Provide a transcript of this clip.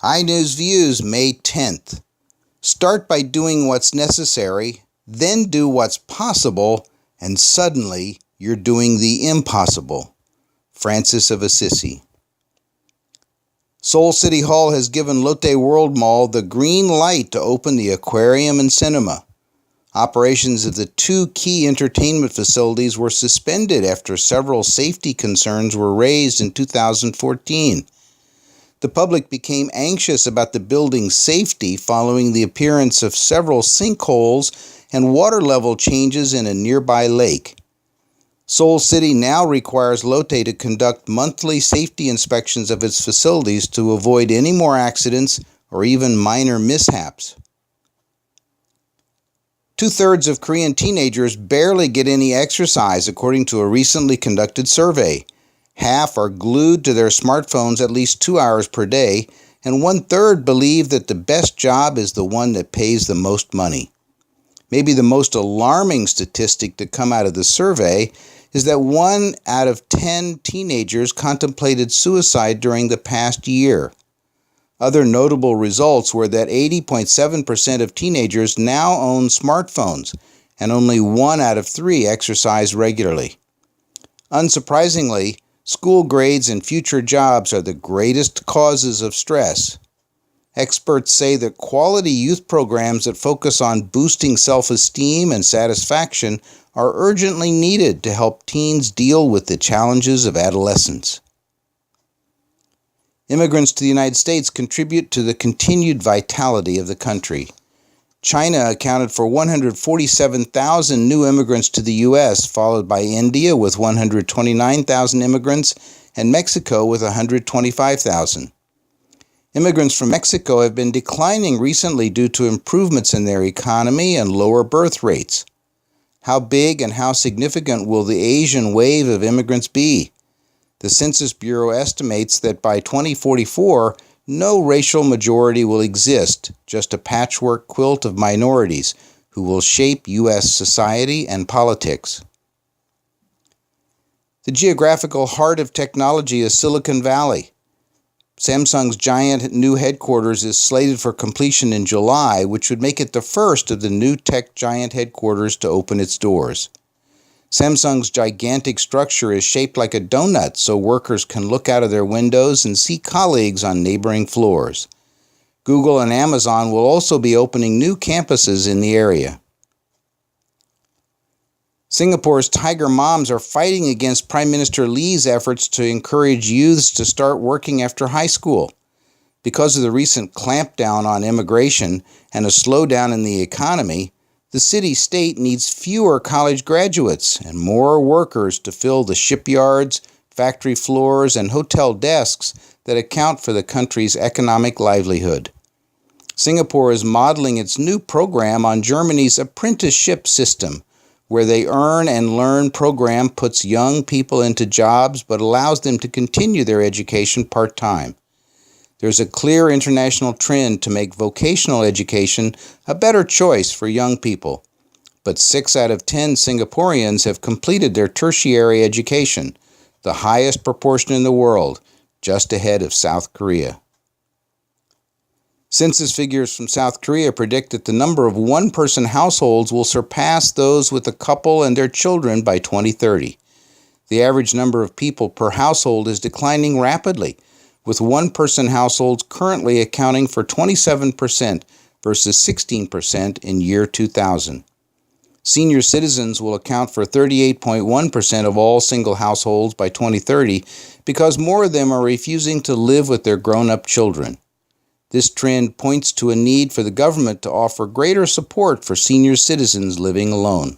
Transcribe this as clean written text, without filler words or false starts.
iNews Views, May 10th. Start by doing what's necessary, then do what's possible, and suddenly you're doing the impossible. Francis of Assisi. Seoul City Hall has given Lotte World Mall the green light to open the aquarium and cinema. Operations of the two key entertainment facilities were suspended after several safety concerns were raised in 2014. The public became anxious about the building's safety following the appearance of several sinkholes and water level changes in a nearby lake. Seoul City now requires Lotte to conduct monthly safety inspections of its facilities to avoid any more accidents or even minor mishaps. Two-thirds of Korean teenagers barely get any exercise, according to a recently conducted survey. Half are glued to their smartphones at least 2 hours per day, and one-third believe that the best job is the one that pays the most money. Maybe the most alarming statistic to come out of the survey is that 1 out of 10 teenagers contemplated suicide during the past year. Other notable results were that 80.7% of teenagers now own smartphones, and only 1 out of 3 exercise regularly. Unsurprisingly, school grades and future jobs are the greatest causes of stress. Experts say that quality youth programs that focus on boosting self-esteem and satisfaction are urgently needed to help teens deal with the challenges of adolescence. Immigrants to the United States contribute to the continued vitality of the country. China accounted for 147,000 new immigrants to the U.S., followed by India with 129,000 immigrants and Mexico with 125,000. Immigrants from Mexico have been declining recently due to improvements in their economy and lower birth rates. How big and how significant will the Asian wave of immigrants be? The Census Bureau estimates that by 2044, no racial majority will exist, just a patchwork quilt of minorities who will shape U.S. society and politics. The geographical heart of technology is Silicon Valley. Samsung's giant new headquarters is slated for completion in July, which would make it the first of the new tech giant headquarters to open its doors. Samsung's gigantic structure is shaped like a donut so workers can look out of their windows and see colleagues on neighboring floors. Google and Amazon will also be opening new campuses in the area. Singapore's tiger moms are fighting against Prime Minister Lee's efforts to encourage youths to start working after high school. Because of the recent clampdown on immigration and a slowdown in the economy, the city-state needs fewer college graduates and more workers to fill the shipyards, factory floors, and hotel desks that account for the country's economic livelihood. Singapore is modeling its new program on Germany's apprenticeship system, where the Earn and Learn program puts young people into jobs but allows them to continue their education part-time. There's a clear international trend to make vocational education a better choice for young people. But 6 out of 10 Singaporeans have completed their tertiary education, the highest proportion in the world, just ahead of South Korea. Census figures from South Korea predict that the number of one-person households will surpass those with a couple and their children by 2030. The average number of people per household is declining rapidly, with one-person households currently accounting for 27% versus 16% in year 2000. Senior citizens will account for 38.1% of all single households by 2030 because more of them are refusing to live with their grown-up children. This trend points to a need for the government to offer greater support for senior citizens living alone.